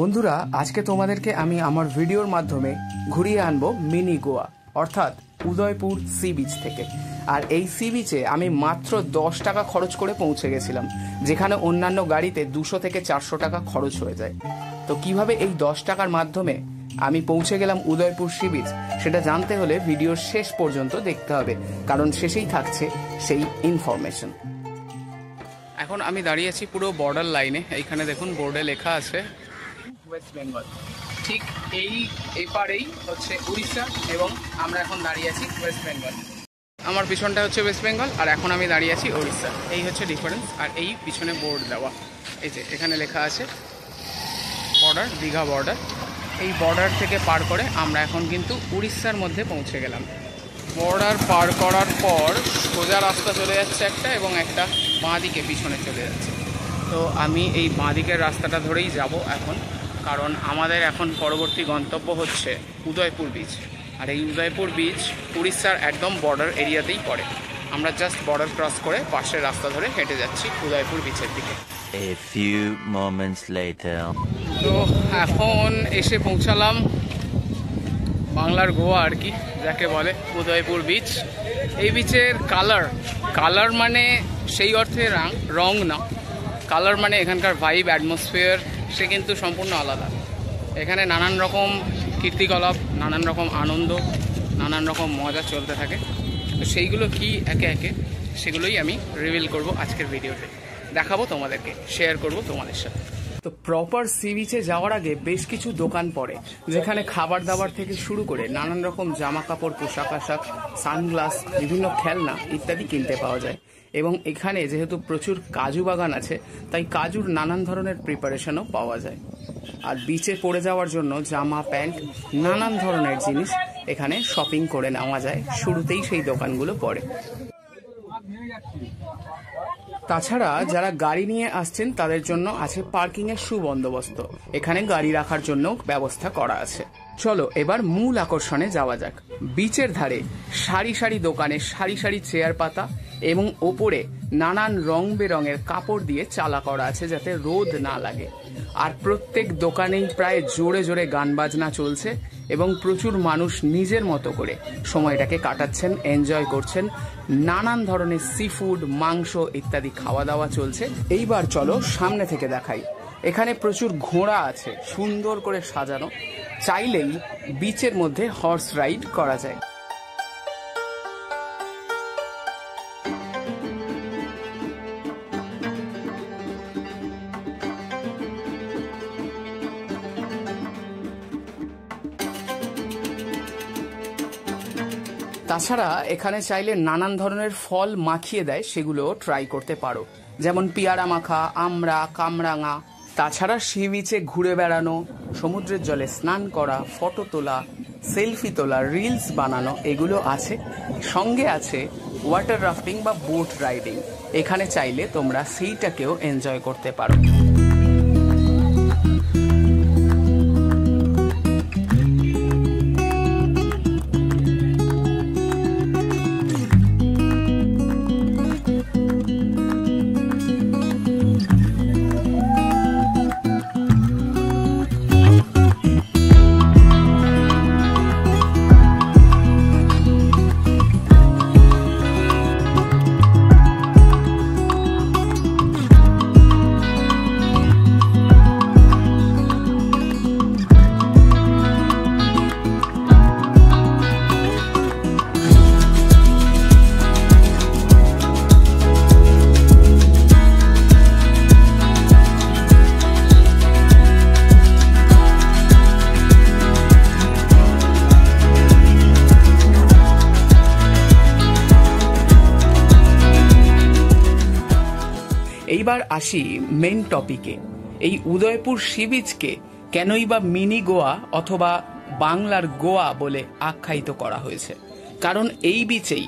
বন্ধুরা, আজকে তোমাদেরকে আমি আমার ভিডিওর মাধ্যমে ঘুরিয়ে আনবো মিনি গোয়া অর্থাৎ উদয়পুর সি বিচ থেকে। আর এই সি বিচে আমি মাত্র 10 টাকা খরচ করে পৌঁছে গেছিলাম, যেখানে অন্যান্য গাড়িতে 200 থেকে 400 টাকা খরচ হয়ে যায়। তো কিভাবে এই 10 টাকার মাধ্যমে আমি পৌঁছে গেলাম উদয়পুর সি বিচ, সেটা জানতে হলে ভিডিওর শেষ পর্যন্ত দেখতে হবে, কারণ শেষেই থাকছে সেই ইনফরমেশন। এখন আমি দাঁড়িয়ে আছি পুরো বর্ডার লাইনে। এইখানে দেখুন বোর্ডে লেখা আছে ওয়েস্ট বেঙ্গল। ঠিক এই এপারেই হচ্ছে উড়িষ্যা এবং আমরা এখন দাঁড়িয়ে আছি ওয়েস্ট বেঙ্গল। আমার পিছনটা হচ্ছে ওয়েস্ট বেঙ্গল আর এখন আমি দাঁড়িয়ে আছি উড়িষ্যা। এই হচ্ছে ডিফারেন্স। আর এই পিছনে বোর্ড দেওয়া, এই যে এখানে লেখা আছে বর্ডার, দীঘা বর্ডার। এই বর্ডার থেকে পার করে আমরা এখন কিন্তু উড়িষ্যার মধ্যে পৌঁছে গেলাম। বর্ডার পার করার পর সোজা রাস্তা চলে যাচ্ছে একটা, এবং একটা বাঁ দিকে পিছনে চলে যাচ্ছে। তো আমি এই বাঁ দিকের রাস্তাটা ধরেই যাব এখন, কারণ আমাদের এখন পরবর্তী গন্তব্য হচ্ছে উদয়পুর বিচ। আর এই উদয়পুর বিচ উড়িষ্যার একদম বর্ডার এরিয়াতেই পড়ে। আমরা জাস্ট বর্ডার ক্রস করে পাশের রাস্তা ধরে হেঁটে যাচ্ছি উদয়পুর বিচের দিকে। A few moments later. তো এখন এসে পৌঁছালাম বাংলার গোয়া আর কি, যাকে বলে উদয়পুর বিচ। এই বিচের কালার মানে সেই অর্থে রং না, কালার মানে এখানকার ভাইব, অ্যাটমসফিয়ার, সে কিন্তু সম্পূর্ণ আলাদা। এখানে নানান রকম কীর্তিকলাপ, নানান রকম আনন্দ, নানান রকম মজা চলতে থাকে। তো সেইগুলো কি একে একে সেগুলোই আমি রিভিল করব আজকের ভিডিওতে, দেখাবো তোমাদেরকে, শেয়ার করব তোমাদের সাথে। তো প্রপার সি বিচে যাওয়ার আগে বেশ কিছু দোকান পড়ে, যেখানে খাবার দাবার থেকে শুরু করে নানান রকম জামা কাপড়, পোশাক আশাক, সানগ্লাস, বিভিন্ন খেলনা ইত্যাদি কিনতে পাওয়া যায়। এবং এখানে যেহেতু প্রচুর কাজু বাগান আছে, তাই কাজুর নানান ধরনের প্রিপারেশনও পাওয়া যায়। আর বিচে পড়ে যাওয়ার জন্য জামা, প্যান্ট, নানান ধরনের জিনিস এখানে শপিং করে নেওয়া যায়। শুরুতেই সেই দোকানগুলো পড়ে। তাছাড়া যারা গাড়ি নিয়ে আসছেন তাদের জন্য আছে পার্কিং এর সুবন্দোবস্ত। এখানে গাড়ি রাখার জন্য ব্যবস্থা করা আছে। চলো এবার মূল আকর্ষণে যাওয়া যাক। বিচের ধারে সারি সারি দোকানে সারি সারি চেয়ার পাতা এবং ওপরে নানান রং বেরঙের কাপড় দিয়ে চালা করা আছে, যাতে রোদ না লাগে। আর প্রত্যেক দোকানেই প্রায় জোরে জোরে গান বাজনা চলছে এবং প্রচুর মানুষ নিজের মতো করে সময়টাকে কাটাচ্ছেন, এনজয় করছেন। নানান ধরনের সি ফুড, মাংস ইত্যাদি খাওয়া দাওয়া চলছে। এইবার চলো সামনে থেকে দেখাই। এখানে প্রচুর ঘোড়া আছে, সুন্দর করে সাজানো। চাইলেই বিচের মধ্যে হর্স রাইড করা যায়। তাছাড়া এখানে চাইলে নানান ধরনের ফল মাখিয়ে দেয়, সেগুলো ট্রাই করতে পারো, যেমন পেয়ারা মাখা, আমড়া, কামরাঙা। তাছাড়া সি বিচে ঘুরে বেড়ানো, সমুদ্রের জলে স্নান করা, ফটো তোলা, সেলফি তোলা, রিলস বানানো, এগুলো আছে। সঙ্গে আছে ওয়াটার রাফটিং বা বোট রাইডিং। এখানে চাইলে তোমরা সেইটাকেও এনজয় করতে পারো। এইবার আসি মেইন টপিকে। এই উদয়পুর সি বিচকে কেনই বা মিনি গোয়া অথবা বাংলার গোয়া বলে আখ্যায়িত করা হয়েছে? কারণ এই বিচেই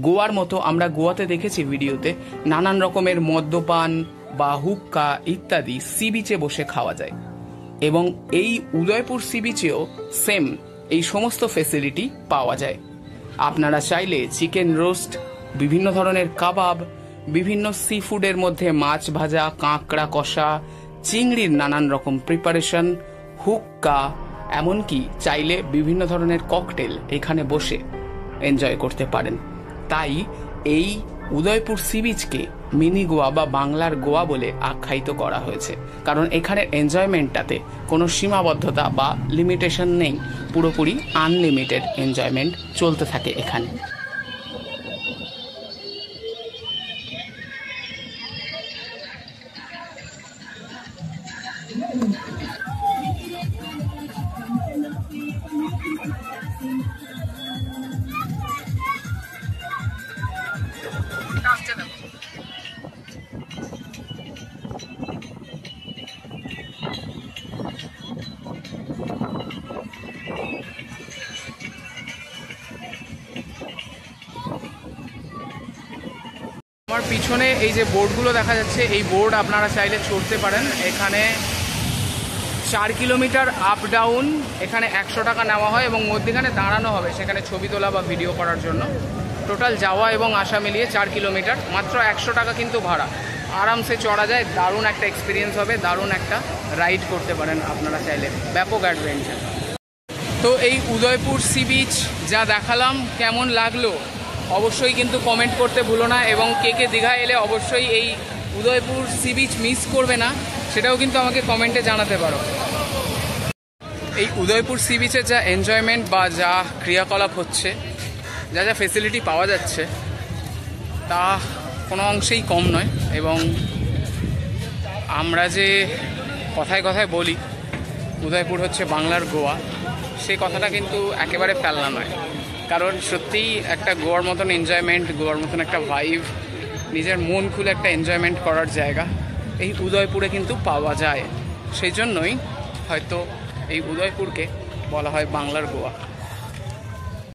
গোয়ার মতো আমরা গোয়াতে দেখেছি ভিডিওতে নানান রকমের মদ্যপান বা হুক্কা ইত্যাদি সি বিচে বসে খাওয়া যায়, এবং এই উদয়পুর সি বিচেও সেম এই সমস্ত ফেসিলিটি পাওয়া যায়। আপনারা চাইলে চিকেন রোস্ট, বিভিন্ন ধরনের কাবাব, বিভিন্ন সি ফুডের মধ্যে মাছ ভাজা, কাঁকড়া কষা, চিংড়ির নানান রকম প্রিপারেশন, হুক্কা, এমনকি চাইলে বিভিন্ন ধরনের ককটেল এখানে বসে এনজয় করতে পারেন। তাই এই উদয়পুর সি বিচকে মিনি গোয়া বা বাংলার গোয়া বলে আখ্যায়িত করা হয়েছে, কারণ এখানে এনজয়মেন্টটাতে কোনো সীমাবদ্ধতা বা লিমিটেশন নেই, পুরোপুরি আনলিমিটেড এনজয়মেন্ট চলতে থাকে এখানে। আমার পিছনে এই যে বোর্ডগুলো দেখা যাচ্ছে, এই বোর্ড আপনারা চাইলে চড়তে পারেন। এখানে 4 কিলোমিটার আপ ডাউন, এখানে 100 টাকা নেওয়া হয় এবং মধ্যখানে দাঁড়ানো হবে সেখানে ছবি তোলা বা ভিডিও করার জন্য। টোটাল যাওয়া এবং আসা মিলিয়ে 4 কিলোমিটার, মাত্র 100 টাকা কিন্তু ভাড়া। আরামসে চড়া যায়, দারুণ একটা এক্সপিরিয়েন্স হবে, দারুণ একটা রাইড করতে পারেন আপনারা চাইলে, ব্যাপক অ্যাডভেঞ্চার। তো এই উদয়পুর সি বিচ যা দেখালাম কেমন লাগলো অবশ্যই কিন্তু কমেন্ট করতে ভুলো না, এবং কে কে দীঘা এলে অবশ্যই এই উদয়পুর সি বিচ মিস করবে না সেটাও কিন্তু আমাকে কমেন্টে জানাতে পারো। এই উদয়পুর সি বিচের যা এনজয়মেন্ট বা যা ক্রিয়াকলাপ হচ্ছে, যা যা ফেসিলিটি পাওয়া যাচ্ছে, তা কোনো অংশেই কম নয়। এবং আমরা যে কথায় কথায় বলি উদয়পুর হচ্ছে বাংলার গোয়া, সেই কথাটা কিন্তু একেবারে ফেলনা নয়, কারণ সত্যিই একটা গোয়ার মতন এনজয়মেন্ট, গোয়ার মতন একটা ভাইব, নিজের মন খুলে একটা এনজয়মেন্ট করার জায়গা এই উদয়পুরে কিন্তু পাওয়া যায়। সেই জন্যই হয়তো এই উদয়পুরকে বলা হয় বাংলার গোয়া।